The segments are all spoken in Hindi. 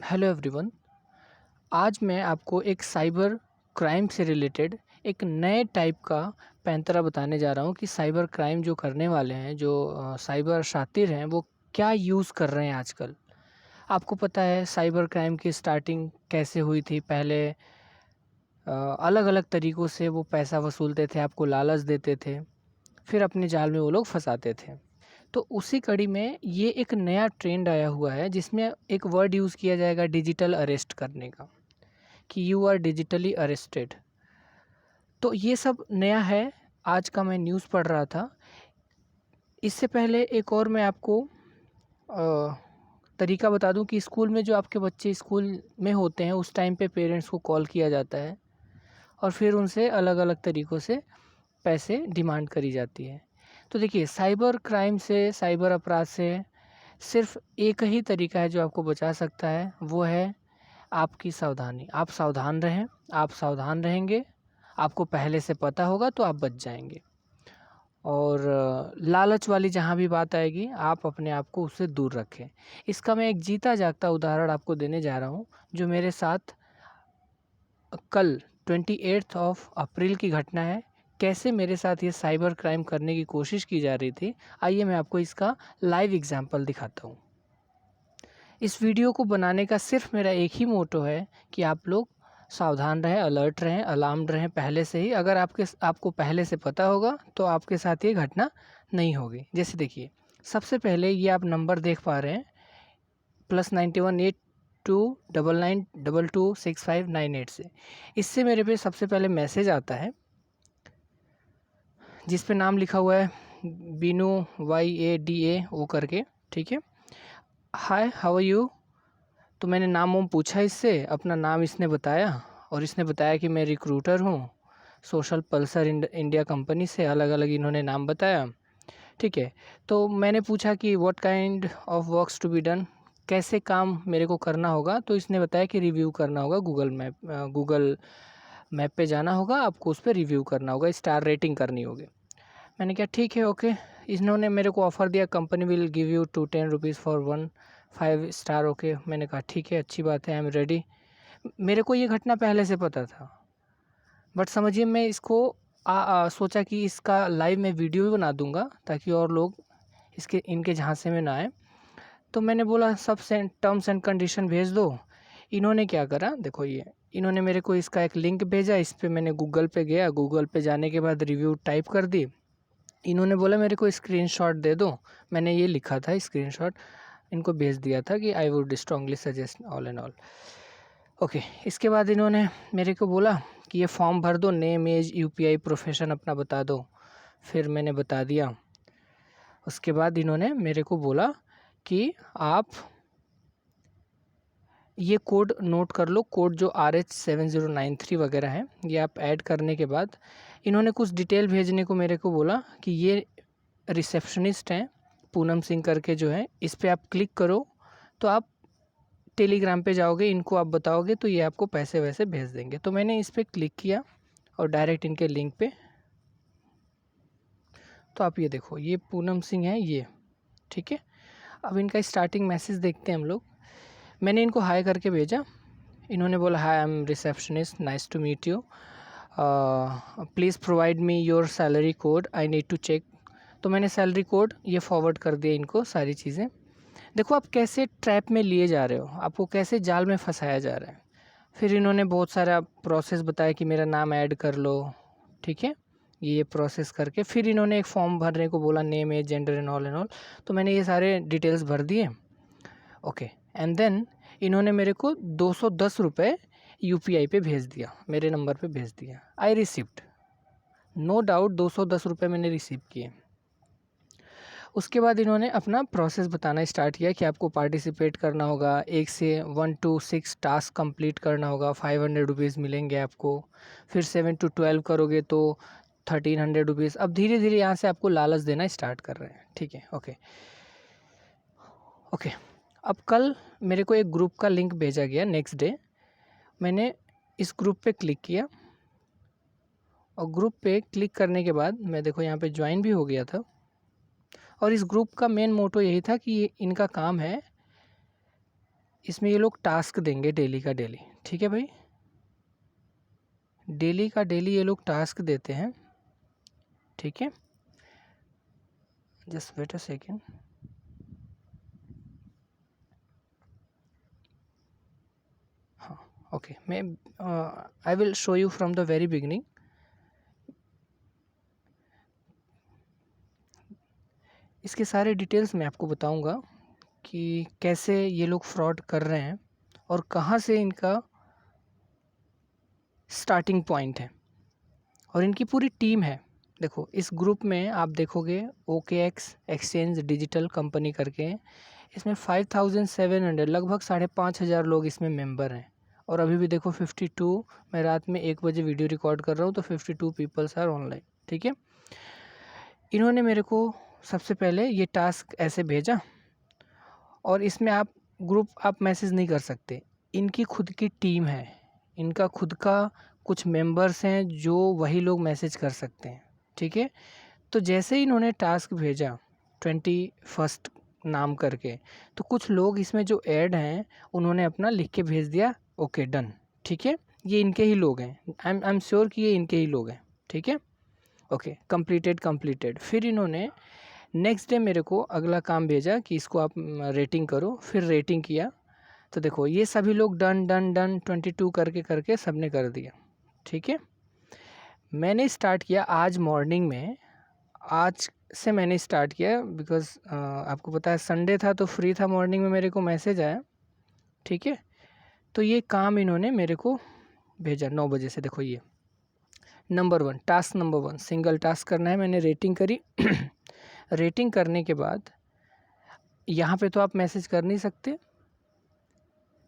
Hello everyone. आज मैं आपको एक साइबर क्राइम से रिलेटेड एक नए टाइप का पैंतरा बताने जा रहा हूँ कि साइबर क्राइम जो करने वाले हैं, जो साइबर शातिर हैं, वो क्या यूज़ कर रहे हैं आजकल। आपको पता है साइबर क्राइम की स्टार्टिंग कैसे हुई थी। पहले अलग अलग तरीक़ों से वो पैसा वसूलते थे, आपको लालच देते थे, फिर अपने जाल में वो लोग फंसाते थे। तो उसी कड़ी में ये एक नया ट्रेंड आया हुआ है जिसमें एक वर्ड यूज़ किया जाएगा डिजिटल अरेस्ट करने का, कि यू आर डिजिटली अरेस्टेड। तो ये सब नया है, आज का मैं न्यूज़ पढ़ रहा था। इससे पहले एक और मैं आपको तरीका बता दूं कि स्कूल में जो आपके बच्चे स्कूल में होते हैं उस टाइम पे पेरेंट्स को कॉल किया जाता है और फिर उनसे अलग अलग तरीक़ों से पैसे डिमांड करी जाती है। तो देखिए, साइबर क्राइम से, साइबर अपराध से सिर्फ एक ही तरीका है जो आपको बचा सकता है, वो है आपकी सावधानी। आप सावधान रहें, आप सावधान रहेंगे, आपको पहले से पता होगा तो आप बच जाएंगे। और लालच वाली जहाँ भी बात आएगी, आप अपने आप को उससे दूर रखें। इसका मैं एक जीता जागता उदाहरण आपको देने जा रहा हूँ, जो मेरे साथ कल 28 अप्रैल की घटना है। कैसे मेरे साथ ये साइबर क्राइम करने की कोशिश की जा रही थी, आइए मैं आपको इसका लाइव एग्जांपल दिखाता हूँ। इस वीडियो को बनाने का सिर्फ मेरा एक ही मोटो है कि आप लोग सावधान रहें, अलर्ट रहें, अलार्म्ड रहें पहले से ही। अगर आपको पहले से पता होगा तो आपके साथ ये घटना नहीं होगी। जैसे देखिए, सबसे पहले ये आप नंबर देख पा रहे हैं +918299226598 से। इससे मेरे पे सबसे पहले मैसेज आता है जिस पे नाम लिखा हुआ है बीनू YADAO करके, ठीक है। हाय, हाउ आर यू। तो मैंने नाम वाम पूछा इससे, अपना नाम इसने बताया और इसने बताया कि मैं रिक्रूटर हूँ, सोशल पल्सर इंडिया कंपनी से। अलग अलग इन्होंने नाम बताया, ठीक है। तो मैंने पूछा कि what kind of works to be done, कैसे काम मेरे को करना होगा। तो इसने बताया कि रिव्यू करना होगा गूगल मैप पे जाना होगा, आपको उस पर रिव्यू करना होगा, स्टार रेटिंग करनी होगी। मैंने कहा ठीक है, ओके। इन्होंने मेरे को ऑफ़र दिया, company will give you 10 rupees for 5 star. Okay, मैंने कहा ठीक है, अच्छी बात है, आई एम रेडी। मेरे को ये घटना पहले से पता था, बट समझिए मैं इसको सोचा कि इसका लाइव मैं वीडियो भी बना दूंगा ताकि और लोग इनके झांसे में ना आए। तो मैंने बोला सब टर्म्स एंड कंडीशन भेज दो। इन्होंने क्या करा, देखो ये इन्होंने मेरे को इसका एक लिंक भेजा। इस पर मैंने गूगल पे गया, गूगल पे जाने के बाद रिव्यू टाइप कर दी। इन्होंने बोला मेरे को स्क्रीनशॉट दे दो। मैंने ये लिखा था स्क्रीनशॉट, इनको भेज दिया था कि I would strongly suggest all and all. Okay, इसके बाद इन्होंने मेरे को बोला कि ये फॉर्म भर दो, नेम, एज, UPI, प्रोफेशन अपना बता दो। फिर मैंने बता दिया। उसके बाद इन्होंने मेरे को बोला कि आप ये कोड नोट कर लो, कोड जो RH7093 वगैरह है, ये आप ऐड करने के बाद इन्होंने कुछ डिटेल भेजने को मेरे को बोला कि ये रिसेप्शनिस्ट हैं पूनम सिंह करके जो है, इस पर आप क्लिक करो तो आप टेलीग्राम पे जाओगे, इनको आप बताओगे तो ये आपको पैसे वैसे भेज देंगे। तो मैंने इस पर क्लिक किया और डायरेक्ट इनके लिंक पे, तो आप ये देखो, ये पूनम सिंह है ये, ठीक है। अब इनका स्टार्टिंग मैसेज देखते हैं हम लोग। मैंने इनको हाई करके भेजा। इन्होंने बोला hi, I am receptionist, nice to meet you, please provide me your salary code, I need to check. तो मैंने सैलरी कोड ये फॉरवर्ड कर दिया इनको, सारी चीज़ें। देखो आप कैसे ट्रैप में लिए जा रहे हो, आपको कैसे जाल में फंसाया जा रहा है। फिर इन्होंने बहुत सारा प्रोसेस बताया कि मेरा नाम ऐड कर लो, ठीक है। ये प्रोसेस करके फिर इन्होंने एक फॉर्म भरने को बोला, name, age, gender and all. तो मैंने ये सारे डिटेल्स भर दिए, ओके। एंड देन इन्होंने मेरे को 210 रुपये UPI पे भेज दिया, मेरे नंबर पे भेज दिया। आई रिसीव्ड, नो डाउट 210 रुपये मैंने रिसीव किए। उसके बाद इन्होंने अपना प्रोसेस बताना स्टार्ट किया कि आपको पार्टिसिपेट करना होगा, 1 से 1 to 6 टास्क कंप्लीट करना होगा, 500 रुपीज़ मिलेंगे आपको। फिर 7 to 12 करोगे तो 1300 रुपीज़। अब धीरे धीरे यहाँ से आपको लालच देना स्टार्ट कर रहे हैं, ठीक है, ओके ओके। अब कल मेरे को एक ग्रुप का लिंक भेजा गया, नेक्स्ट डे मैंने इस ग्रुप पे क्लिक किया और ग्रुप पे क्लिक करने के बाद मैं देखो यहाँ पे ज्वाइन भी हो गया था। और इस ग्रुप का मेन मोटो यही था कि इनका काम है इसमें ये लोग टास्क देंगे डेली का डेली, ठीक है भाई, डेली का डेली ये लोग टास्क देते हैं, ठीक है। Just wait a second. हाँ ओके, मैं I will show you from the very beginning. इसके सारे डिटेल्स मैं आपको बताऊंगा कि कैसे ये लोग फ्रॉड कर रहे हैं और कहाँ से इनका स्टार्टिंग पॉइंट है, और इनकी पूरी टीम है। देखो इस ग्रुप में आप देखोगे OKX एक्सचेंज डिजिटल कंपनी करके, इसमें 5700 लगभग 5,500 लोग इसमें मेंबर हैं। और अभी भी देखो 52, मैं रात में 1 बजे वीडियो रिकॉर्ड कर रहा हूँ तो 52 पीपल्स आर ऑनलाइन, ठीक है। इन्होंने मेरे को सबसे पहले ये टास्क ऐसे भेजा, और इसमें आप ग्रुप आप मैसेज नहीं कर सकते, इनकी खुद की टीम है, इनका खुद का कुछ मेंबर्स हैं जो वही लोग मैसेज कर सकते हैं, ठीक है। तो जैसे ही इन्होंने टास्क भेजा 21 नाम करके, तो कुछ लोग इसमें जो ऐड हैं उन्होंने अपना लिख के भेज दिया ओके डन, ठीक है। ये इनके ही लोग हैं, आई एम श्योर कि ये इनके ही लोग हैं, ठीक है। Okay completed. फिर इन्होंने नेक्स्ट डे मेरे को अगला काम भेजा कि इसको आप रेटिंग करो, फिर रेटिंग किया। तो देखो ये सभी लोग डन डन डन 22 करके करके सबने कर दिया, ठीक है। मैंने स्टार्ट किया आज मॉर्निंग में, आज से मैंने स्टार्ट किया बिकॉज़ आपको पता है संडे था तो फ्री था, मॉर्निंग में मेरे को मैसेज आया, ठीक है। तो ये काम इन्होंने मेरे को भेजा 9 बजे से। देखो ये number 1 task, number 1 single task करना है, मैंने रेटिंग करी रेटिंग करने के बाद यहाँ पे तो आप मैसेज कर नहीं सकते,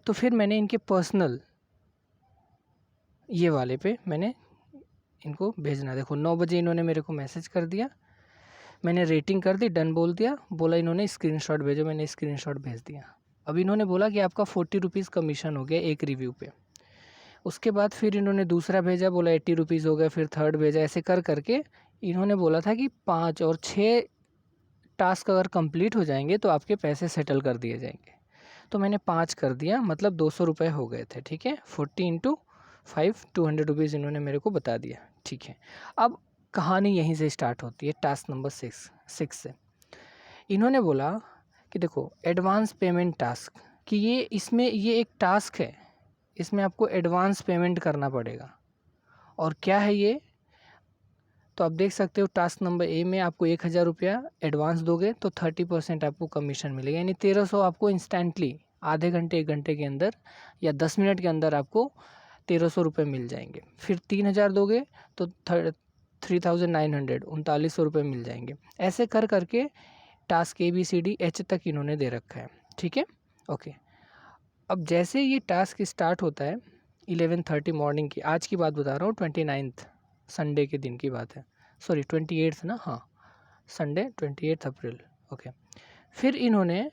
तो फिर मैंने इनके पर्सनल ये वाले पे मैंने इनको भेजना। देखो 9 बजे इन्होंने मेरे को मैसेज कर दिया, मैंने रेटिंग कर दी, डन बोल दिया, बोला इन्होंने स्क्रीनशॉट भेजो, मैंने स्क्रीनशॉट भेज दिया। अब इन्होंने बोला कि आपका 40 रुपीज़ कमीशन हो गया एक रिव्यू पे। उसके बाद फिर इन्होंने दूसरा भेजा, बोला 80 रुपीज़ हो गया, फिर थर्ड भेजा, ऐसे कर करके इन्होंने बोला था कि 5 और 6 टास्क अगर कंप्लीट हो जाएंगे तो आपके पैसे सेटल कर दिए जाएंगे। तो मैंने 5 कर दिया, मतलब 200 रुपये हो गए थे, ठीक है। 40 इंटू 5 200 रुपीज़ इन्होंने मेरे को बता दिया, ठीक है। अब कहानी यहीं से स्टार्ट होती है, टास्क नंबर 6 से। इन्होंने बोला कि देखो एडवांस पेमेंट टास्क, कि ये इसमें ये एक टास्क है, इसमें आपको एडवांस पेमेंट करना पड़ेगा। और क्या है ये, तो आप देख सकते हो टास्क नंबर ए में आपको 1,000 रुपया एडवांस दोगे तो 30% आपको कमीशन मिलेगा, यानी 1300 आपको इंस्टेंटली आधे घंटे 1 घंटे के अंदर या 10 मिनट के अंदर आपको 1300 रुपये मिल जाएंगे। फिर 3,000 दोगे तो 3,900 3900 रुपये मिल जाएंगे। ऐसे कर करके टास्क ABCD H तक इन्होंने दे रखा है, ठीक है। ओके, अब जैसे ये टास्क स्टार्ट होता है 11:30 मॉर्निंग की, आज की बात बता रहा हूँ, 29 संडे के दिन की बात है, सॉरी 28 ना, हाँ संडे 28 अप्रैल। ओके, फिर इन्होंने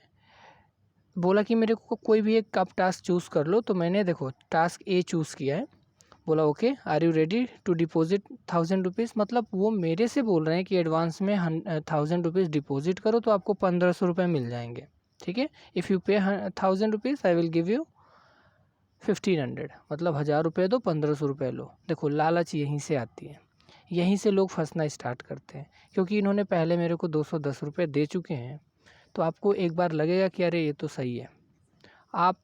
बोला कि मेरे को कोई भी एक आप टास्क चूज़ कर लो, तो मैंने देखो टास्क A चूज़ किया है। बोला okay are you ready to deposit 1,000 rupees, मतलब वो मेरे से बोल रहे हैं कि एडवांस में 1,000 रुपीज़ डिपॉजिट करो तो आपको 1,500 रुपये मिल जाएंगे, ठीक है। इफ़ यू पे 1,000 rupees I will give you 1,500, मतलब 1,000 रुपये दो 1,500 रुपये लो। देखो लालच यहीं से आती है, यहीं से लोग फंसना स्टार्ट करते हैं, क्योंकि इन्होंने पहले मेरे को 210 रुपये दे चुके हैं। तो आपको एक बार लगेगा कि अरे ये तो सही है, आप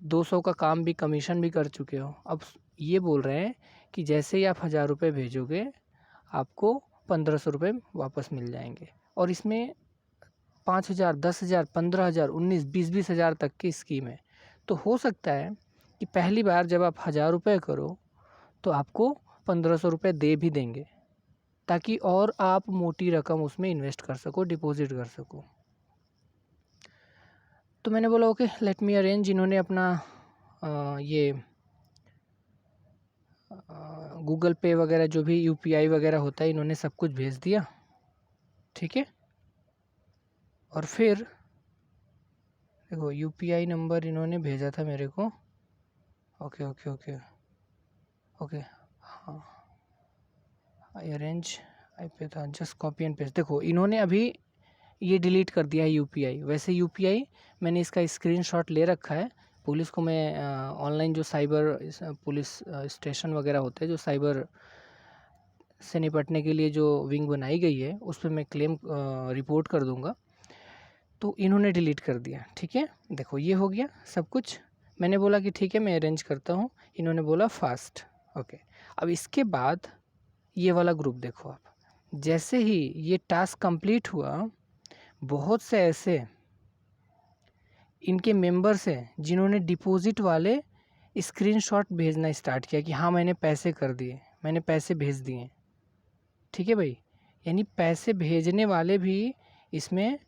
200 का काम भी कमीशन भी कर चुके हो। अब ये बोल रहे हैं कि जैसे ही आप 1,000 रुपये भेजोगे आपको 1,500 रुपये वापस मिल जाएंगे। और इसमें 5,000 10,000 15,000 19 20 हज़ार तक की स्कीम है। तो हो सकता है कि पहली बार जब आप 1,000 रुपये करो तो आपको 1,500 रुपये दे भी देंगे, ताकि और आप मोटी रकम उसमें इन्वेस्ट कर सको, डिपॉजिट कर सको। तो मैंने बोला ओके लेट मी अरेंज। इन्होंने अपना ये गूगल पे वगैरह जो भी UPI वगैरह होता है इन्होंने सब कुछ भेज दिया, ठीक है। और फिर देखो UPI नंबर इन्होंने भेजा था मेरे को, ओके ओके ओके ओके, हाँ आई अरेंज आई पे था, जस्ट कॉपी एंड पेस्ट। देखो इन्होंने अभी ये डिलीट कर दिया है यूपीआई। वैसे यूपीआई मैंने इसका स्क्रीनशॉट ले रखा है, पुलिस को मैं ऑनलाइन जो साइबर पुलिस स्टेशन वगैरह होते हैं जो साइबर से निपटने के लिए जो विंग बनाई गई है उस पर मैं क्लेम रिपोर्ट कर दूंगा। तो इन्होंने डिलीट कर दिया, ठीक है। देखो ये हो गया सब कुछ। मैंने बोला कि ठीक है मैं अरेंज करता हूँ, इन्होंने बोला फास्ट, ओके। अब इसके बाद ये वाला ग्रुप देखो आप, जैसे ही ये टास्क कंप्लीट हुआ, बहुत से ऐसे इनके मेंबर्स हैं जिन्होंने डिपॉजिट वाले स्क्रीनशॉट भेजना स्टार्ट किया कि हाँ मैंने पैसे कर दिए, मैंने पैसे भेज दिए, ठीक है भाई। यानी पैसे भेजने वाले भी इसमें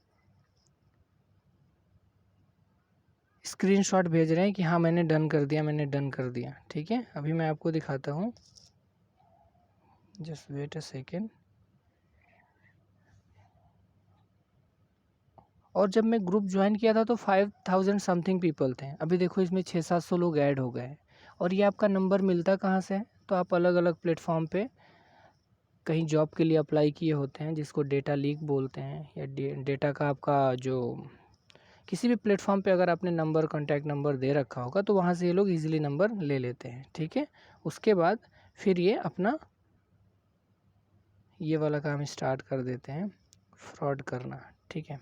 स्क्रीनशॉट भेज रहे हैं कि हाँ मैंने डन कर दिया, मैंने डन कर दिया, ठीक है। अभी मैं आपको दिखाता हूँ, जस्ट वेट अ सेकेंड। और जब मैं ग्रुप ज्वाइन किया था तो 5000 समथिंग पीपल थे, अभी देखो इसमें 600-700 लोग ऐड हो गए। और ये आपका नंबर मिलता कहाँ से है, तो आप अलग अलग प्लेटफॉर्म पे कहीं जॉब के लिए अप्लाई किए होते हैं जिसको डेटा लीक बोलते हैं, या डेटा का आपका जो किसी भी प्लेटफॉर्म पे अगर आपने नंबर कॉन्टैक्ट नंबर दे रखा होगा तो वहाँ से ये लोग इजीली नंबर ले लेते हैं, ठीक है। उसके बाद फिर ये अपना ये वाला काम स्टार्ट कर देते हैं, फ्रॉड करना, ठीक है।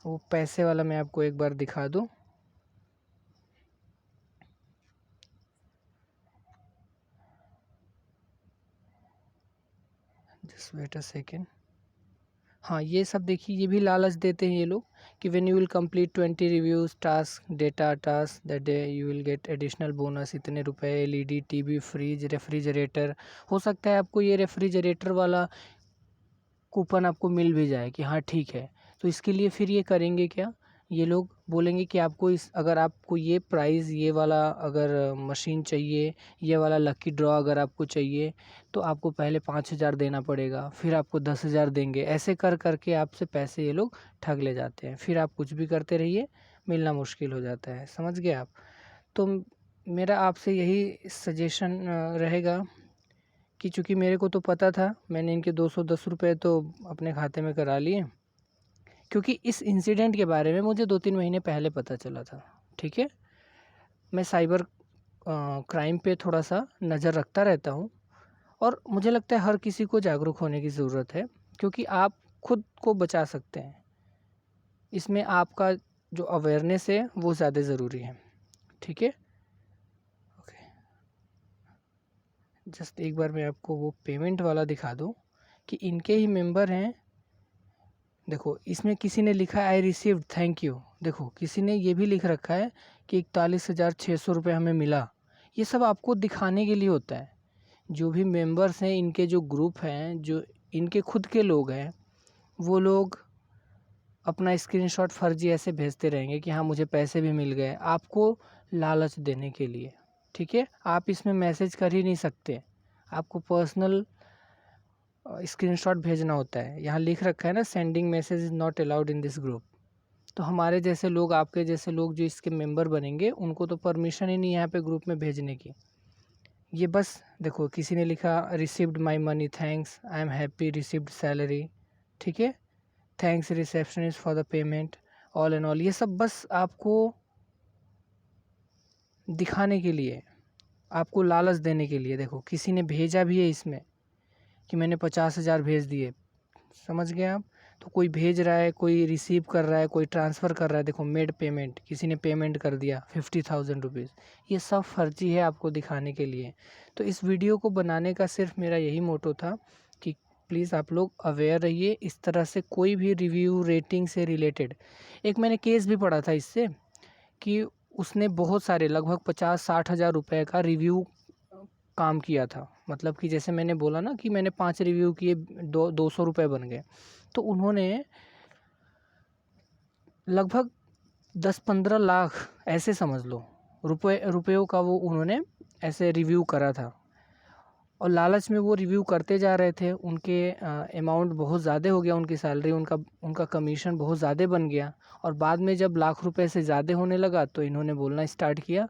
वो पैसे वाला मैं आपको एक बार दिखा दूँ। Just wait a second. हाँ ये सब देखिए, ये भी लालच देते हैं ये लोग कि when you will complete 20 reviews task data task that day you will get additional bonus इतने रुपए, एलईडी टीवी फ्रिज रेफ्रिजरेटर। हो सकता है आपको ये रेफ्रिजरेटर वाला कूपन आपको मिल भी जाए कि हाँ ठीक है। तो इसके लिए फिर ये करेंगे क्या, ये लोग बोलेंगे कि आपको इस अगर आपको ये प्राइज़ ये वाला अगर मशीन चाहिए, ये वाला लकी ड्रॉ अगर आपको चाहिए तो आपको पहले 5000 देना पड़ेगा, फिर आपको 10,000 देंगे। ऐसे कर करके आपसे पैसे ये लोग ठग ले जाते हैं। फिर आप कुछ भी करते रहिए, मिलना मुश्किल हो जाता है, समझ गए आप। तो मेरा आपसे यही सजेशन रहेगा कि चूँकि मेरे को तो पता था, मैंने इनके 210 रुपये तो अपने खाते में करा लिए, क्योंकि इस इंसिडेंट के बारे में मुझे 2-3 महीने पहले पता चला था, ठीक है। मैं साइबर क्राइम पे थोड़ा सा नज़र रखता रहता हूँ और मुझे लगता है हर किसी को जागरूक होने की ज़रूरत है, क्योंकि आप खुद को बचा सकते हैं। इसमें आपका जो अवेयरनेस है वो ज़्यादा ज़रूरी है, ठीक है। ओके, जस्ट एक बार मैं आपको वो पेमेंट वाला दिखा दूँ कि इनके ही मेंबर हैं। देखो इसमें किसी ने लिखा है आई रिसीव्ड थैंक यू, देखो किसी ने ये भी लिख रखा है कि 41,600 रुपये हमें मिला। ये सब आपको दिखाने के लिए होता है। जो भी मेंबर्स हैं इनके, जो ग्रुप हैं, जो इनके खुद के लोग हैं, वो लोग अपना स्क्रीनशॉट फर्जी ऐसे भेजते रहेंगे कि हाँ मुझे पैसे भी मिल गए, आपको लालच देने के लिए, ठीक है। आप इसमें मैसेज कर ही नहीं सकते, आपको पर्सनल स्क्रीनशॉट भेजना होता है। यहाँ लिख रखा है ना, sending message is not allowed in this group. तो हमारे जैसे लोग, आपके जैसे लोग जो इसके मेंबर बनेंगे, उनको तो परमिशन ही नहीं है यहाँ पे ग्रुप में भेजने की। ये बस देखो किसी ने लिखा received my money thanks, I am happy received salary, ठीक है, thanks receptionist for the payment all and all. ये सब बस आपको दिखाने के लिए, आपको लालच देने के लिए। देखो किसी ने भेजा भी है इसमें कि मैंने 50,000 भेज दिए, समझ गए आप। तो कोई भेज रहा है, कोई रिसीव कर रहा है, कोई ट्रांसफ़र कर रहा है। देखो मेड पेमेंट, किसी ने पेमेंट कर दिया 50,000 रुपीज़। ये सब फर्जी है आपको दिखाने के लिए। तो इस वीडियो को बनाने का सिर्फ मेरा यही मोटो था कि प्लीज़ आप लोग अवेयर रहिए। इस तरह से कोई भी रिव्यू रेटिंग से रिलेटेड, एक मैंने केस भी पढ़ा था इससे कि उसने बहुत सारे लगभग 50-60 हज़ार रुपये का रिव्यू काम किया था। मतलब कि जैसे मैंने बोला ना कि मैंने 5 रिव्यू किए, 200 रुपये बन गए। तो उन्होंने लगभग 10-15 लाख ऐसे समझ लो रुपयों का वो उन्होंने ऐसे रिव्यू करा था। और लालच में वो रिव्यू करते जा रहे थे। उनके अमाउंट बहुत ज़्यादा हो गया, उनकी सैलरी, उनका कमीशन बहुत ज़्यादा बन गया। और बाद में जब लाख रुपए से ज़्यादा होने लगा तो इन्होंने बोलना स्टार्ट किया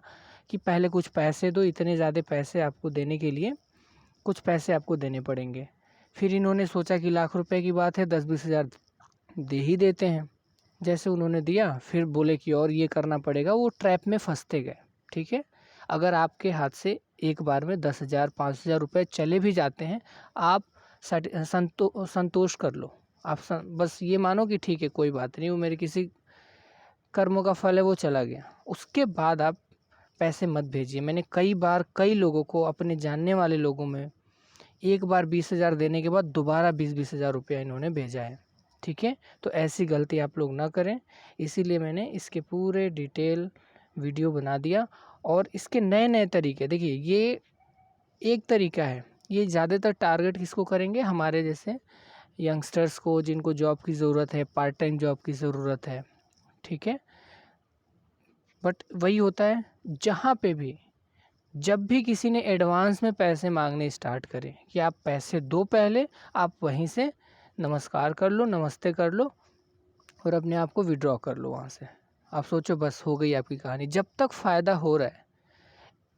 कि पहले कुछ पैसे दो, इतने ज़्यादा पैसे आपको देने के लिए कुछ पैसे आपको देने पड़ेंगे। फिर इन्होंने सोचा कि लाख रुपए की बात है, 10-20 हज़ार दे ही देते हैं। जैसे उन्होंने दिया फिर बोले कि और ये करना पड़ेगा, वो ट्रैप में फंसते गए। ठीक है, अगर आपके हाथ से एक बार में 10,000 5,000 रुपये चले भी जाते हैं, आप संतोष कर लो। आप बस ये मानो कि ठीक है कोई बात नहीं, वो मेरे किसी कर्मों का फल है, वो चला गया। उसके बाद आप पैसे मत भेजिए। मैंने कई बार कई लोगों को, अपने जानने वाले लोगों में, एक बार 20,000 देने के बाद दोबारा 20,000 रुपया इन्होंने भेजा है। ठीक है, तो ऐसी गलती आप लोग ना करें, इसीलिए मैंने इसके पूरे डिटेल वीडियो बना दिया। और इसके नए नए तरीके देखिए, ये एक तरीका है, ये ज़्यादातर टारगेट किसको करेंगे, हमारे जैसे यंगस्टर्स को, जिनको जॉब की ज़रूरत है, पार्ट टाइम जॉब की ज़रूरत है। ठीक है, बट वही होता है, जहाँ पे भी जब भी किसी ने एडवांस में पैसे मांगने स्टार्ट करें कि आप पैसे दो पहले, आप वहीं से नमस्कार कर लो, नमस्ते कर लो और अपने आप को विड्रॉ कर लो वहाँ से। आप सोचो बस हो गई आपकी कहानी, जब तक फ़ायदा हो रहा है।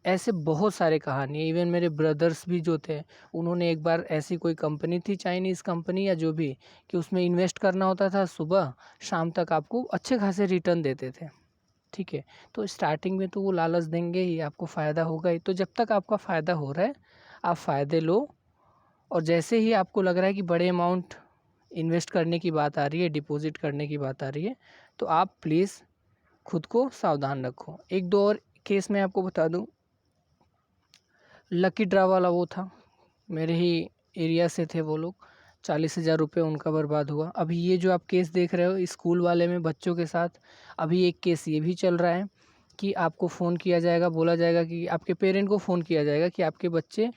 ऐसे बहुत सारे कहानी है। इवन मेरे ब्रदर्स भी जो थे, उन्होंने एक बार ऐसी कोई कंपनी थी, चाइनीज़ कंपनी या जो भी, कि उसमें इन्वेस्ट करना होता था, सुबह शाम तक आपको अच्छे खासे रिटर्न देते थे। ठीक है, तो स्टार्टिंग में तो वो लालच देंगे ही, आपको फ़ायदा होगा ही। तो जब तक आपका फ़ायदा हो रहा है, आप फ़ायदे लो। और जैसे ही आपको लग रहा है कि बड़े अमाउंट इन्वेस्ट करने की बात आ रही है, डिपॉजिट करने की बात आ रही है, तो आप प्लीज़ खुद को सावधान रखो। एक दो और केस मैं आपको बता दूं। लकी ड्रा वाला वो था, मेरे ही एरिया से थे वो लोग, 40,000 रुपये उनका बर्बाद हुआ। अभी ये जो आप केस देख रहे हो स्कूल वाले में बच्चों के साथ, अभी एक केस ये भी चल रहा है कि आपको फ़ोन किया जाएगा, बोला जाएगा कि आपके पेरेंट को फ़ोन किया जाएगा कि आपके बच्चे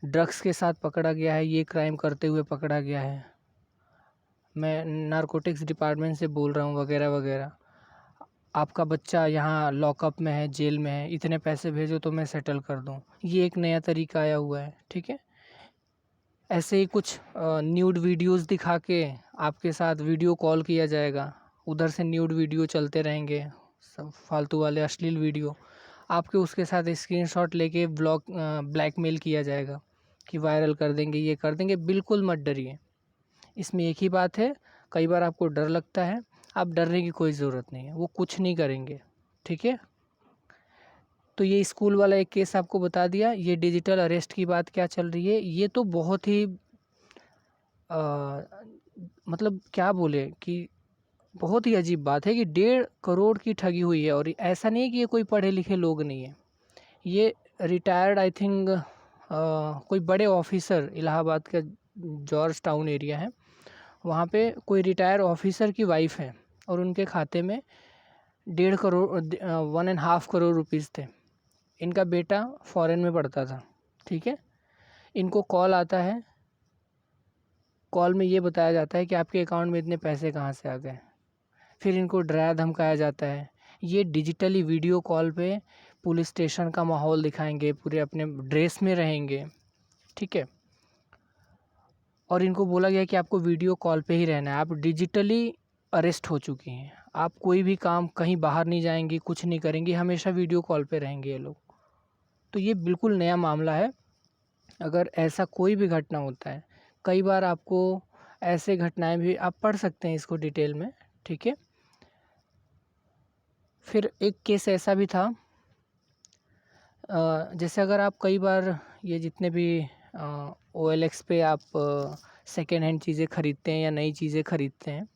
ड्रग्स के साथ पकड़ा गया है, ये क्राइम करते हुए पकड़ा गया है, मैं नारकोटिक्स डिपार्टमेंट से बोल रहा हूँ, वगैरह वगैरह। आपका बच्चा यहाँ लॉकअप में है, जेल में है, इतने पैसे भेजो तो मैं सेटल कर दूँ। ये एक नया तरीका आया हुआ है। ठीक है, ऐसे ही कुछ न्यूड वीडियोस दिखा के आपके साथ वीडियो कॉल किया जाएगा, उधर से न्यूड वीडियो चलते रहेंगे, सब फालतू वाले अश्लील वीडियो, आपके उसके साथ स्क्रीनशॉट लेके ब्लैकमेल किया जाएगा कि वायरल कर देंगे, ये कर देंगे। बिल्कुल मत डरिए, इसमें एक ही बात है, कई बार आपको डर लगता है, आप डरने की कोई ज़रूरत नहीं है, वो कुछ नहीं करेंगे। ठीक है, तो ये स्कूल वाला एक केस आपको बता दिया। ये डिजिटल अरेस्ट की बात क्या चल रही है, ये तो बहुत ही मतलब क्या बोले कि बहुत ही अजीब बात है कि 1.5 करोड़ की ठगी हुई है। और ऐसा नहीं है कि ये कोई पढ़े लिखे लोग नहीं है, ये रिटायर्ड आई थिंक कोई बड़े ऑफिसर, इलाहाबाद का जॉर्ज टाउन एरिया है, वहाँ पे कोई रिटायर ऑफिसर की वाइफ है और उनके खाते में 1.5 करोड़ 1.5 करोड़ रुपीज़ थे। इनका बेटा फॉरेन में पढ़ता था। ठीक है, इनको कॉल आता है, कॉल में ये बताया जाता है कि आपके अकाउंट में इतने पैसे कहाँ से आ गए। फिर इनको डराया धमकाया जाता है। ये डिजिटली वीडियो कॉल पे पुलिस स्टेशन का माहौल दिखाएंगे, पूरे अपने ड्रेस में रहेंगे। ठीक है, और इनको बोला गया कि आपको वीडियो कॉल पे ही रहना है, आप डिजिटली अरेस्ट हो चुकी हैं, आप कोई भी काम कहीं बाहर नहीं जाएंगी, कुछ नहीं करेंगी, हमेशा वीडियो कॉल पे रहेंगे ये लोग। तो ये बिल्कुल नया मामला है। अगर ऐसा कोई भी घटना होता है, कई बार आपको ऐसे घटनाएं भी, आप पढ़ सकते हैं इसको डिटेल में। ठीक है, फिर एक केस ऐसा भी था, जैसे अगर आप कई बार ये जितने भी OLX पे आप सेकेंड हैंड चीज़ें ख़रीदते हैं या नई चीज़ें ख़रीदते हैं।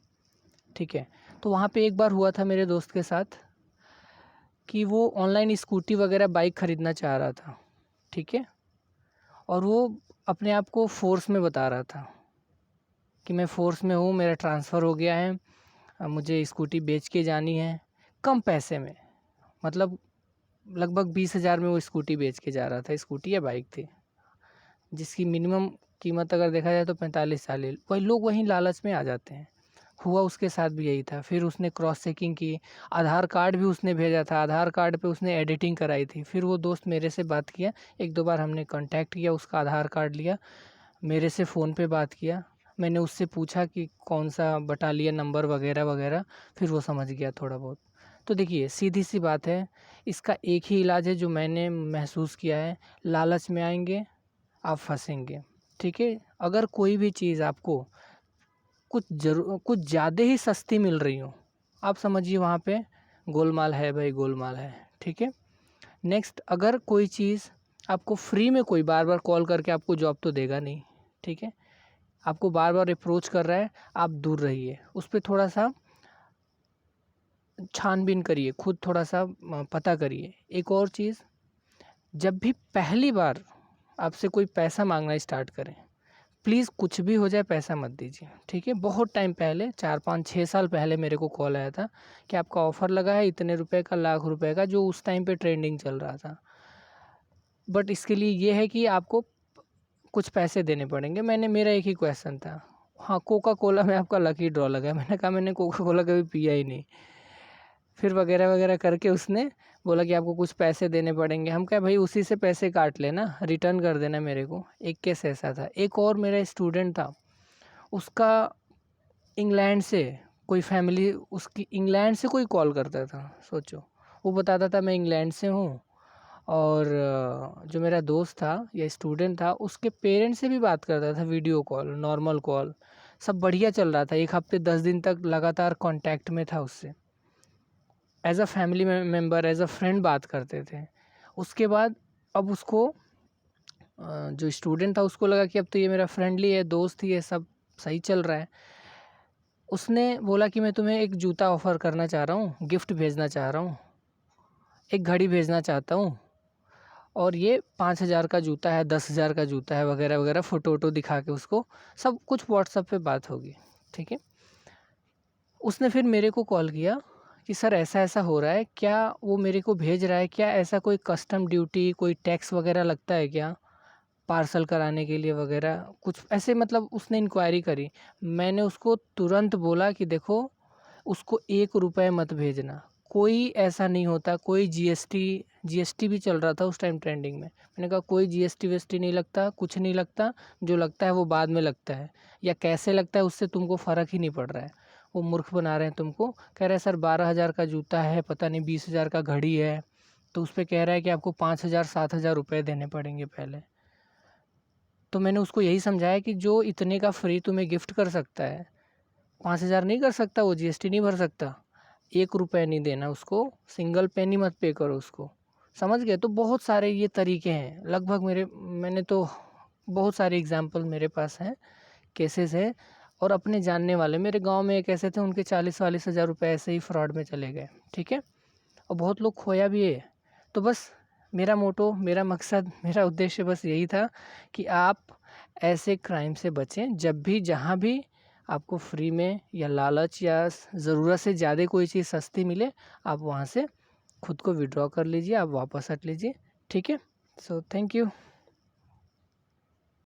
ठीक है, तो वहाँ पे एक बार हुआ था मेरे दोस्त के साथ कि वो ऑनलाइन स्कूटी वगैरह बाइक ख़रीदना चाह रहा था। ठीक है, और वो अपने आप को फोर्स में बता रहा था कि मैं फ़ोर्स में हूँ, मेरा ट्रांसफ़र हो गया है, मुझे स्कूटी बेच के जानी है कम पैसे में। मतलब लगभग 20,000 में वो स्कूटी बेच के जा रहा था, स्कूटी या बाइक थी, जिसकी मिनिमम कीमत अगर देखा जाए तो 45-40। वही लोग वहीं लालच में आ जाते हैं। हुआ उसके साथ भी यही था। फिर उसने क्रॉस चेकिंग की, आधार कार्ड भी उसने भेजा था, आधार कार्ड पे उसने एडिटिंग कराई थी। फिर वो दोस्त मेरे से बात किया, एक दो बार हमने कांटेक्ट किया, उसका आधार कार्ड लिया, मेरे से फ़ोन पे बात किया, मैंने उससे पूछा कि कौन सा बटालियन नंबर वगैरह वगैरह, फिर वो समझ गया थोड़ा बहुत। तो देखिए सीधी सी बात है, इसका एक ही इलाज है जो मैंने महसूस किया है, लालच में आएंगे आप फंसेंगे। ठीक है, अगर कोई भी चीज़ आपको कुछ ज़्यादा ही सस्ती मिल रही हो, आप समझिए वहाँ पे गोलमाल है भाई, गोलमाल है। ठीक है। नेक्स्ट, अगर कोई चीज़ आपको फ्री में कोई बार बार कॉल करके आपको जॉब तो देगा नहीं, ठीक है, आपको बार बार अप्रोच कर रहा है, आप दूर रहिए, उस पर थोड़ा सा छानबीन करिए, खुद थोड़ा सा पता करिए। एक और चीज़, जब भी पहली बार आपसे कोई पैसा मांगना स्टार्ट करें, प्लीज़ कुछ भी हो जाए पैसा मत दीजिए। ठीक है। बहुत टाइम पहले 4-5-6 साल पहले मेरे को कॉल आया था कि आपका ऑफ़र लगा है इतने रुपए का, लाख रुपए का, जो उस टाइम पे ट्रेंडिंग चल रहा था, बट इसके लिए ये है कि आपको कुछ पैसे देने पड़ेंगे। मेरा एक ही क्वेश्चन था, हाँ, कोका कोला में आपका लकी ड्रॉ लगा है। मैंने कहा मैंने कोका कोला कभी पिया ही नहीं। फिर वगैरह वगैरह करके उसने बोला कि आपको कुछ पैसे देने पड़ेंगे। हम कहा भाई उसी से पैसे काट लेना, रिटर्न कर देना मेरे को। एक केस ऐसा था। एक और मेरा स्टूडेंट था, उसका इंग्लैंड से कोई फैमिली, उसकी इंग्लैंड से कोई कॉल करता था, सोचो। वो बताता था मैं इंग्लैंड से हूँ, और जो मेरा दोस्त था या स्टूडेंट था, उसके पेरेंट्स से भी बात करता था, वीडियो कॉल, नॉर्मल कॉल, सब बढ़िया चल रहा था। 1 हफ्ते 10 दिन तक लगातार कांटेक्ट में था उससे, as a family member, as a friend बात करते थे। उसके बाद अब उसको जो स्टूडेंट था उसको लगा कि अब तो ये मेरा फ्रेंडली है, दोस्त ही है, सब सही चल रहा है। उसने बोला कि मैं तुम्हें एक जूता ऑफ़र करना चाह रहा हूँ, गिफ्ट भेजना चाह रहा हूँ, एक घड़ी भेजना चाहता हूँ, और ये 5,000 का जूता है, 10,000 का जूता है, वगैरह वगैरह, फ़ोटो वोटो दिखा के उसको सब कुछ व्हाट्सएप पे बात होगी। ठीक है। उसने फिर मेरे को कॉल किया कि सर ऐसा ऐसा हो रहा है, क्या वो मेरे को भेज रहा है, क्या ऐसा कोई कस्टम ड्यूटी, कोई टैक्स वगैरह लगता है क्या पार्सल कराने के लिए वगैरह, कुछ ऐसे, मतलब उसने इंक्वायरी करी। मैंने उसको तुरंत बोला कि देखो, उसको 1 रुपये मत भेजना, कोई ऐसा नहीं होता, कोई जीएसटी भी चल रहा था उस टाइम ट्रेंडिंग में। मैंने कहा कोई जीएसटी वेस्टी नहीं लगता, कुछ नहीं लगता, जो लगता है वो बाद में लगता है, या कैसे लगता है उससे तुमको फ़र्क ही नहीं पड़ रहा है। वो मूर्ख बना रहे हैं तुमको। कह रहे हैं सर 12,000 का जूता है, पता नहीं 20,000 का घड़ी है, तो उस पर कह रहा है कि आपको 5,000-7,000 रुपये देने पड़ेंगे पहले। तो मैंने उसको यही समझाया कि जो इतने का फ्री तुम्हें गिफ्ट कर सकता है, 5,000 नहीं कर सकता, वो जीएसटी नहीं भर सकता, 1 रुपये नहीं देना उसको, सिंगल पेनी मत पे करो उसको। समझ गए। तो बहुत सारे ये तरीके हैं, लगभग मैंने तो बहुत सारे एग्जाम्पल मेरे पास हैं, केसेस हैं। और अपने जानने वाले, मेरे गांव में एक ऐसे थे, उनके 40-40 हज़ार रुपये ऐसे ही फ्रॉड में चले गए। ठीक है। और बहुत लोग खोया भी है। तो बस मेरा मोटो, मेरा मकसद, मेरा उद्देश्य बस यही था कि आप ऐसे क्राइम से बचें। जब भी, जहाँ भी आपको फ्री में या लालच या ज़रूरत से ज़्यादा कोई चीज़ सस्ती मिले, आप वहाँ से खुद को विड्रॉ कर लीजिए, आप वापस हट लीजिए। ठीक है। So thank you.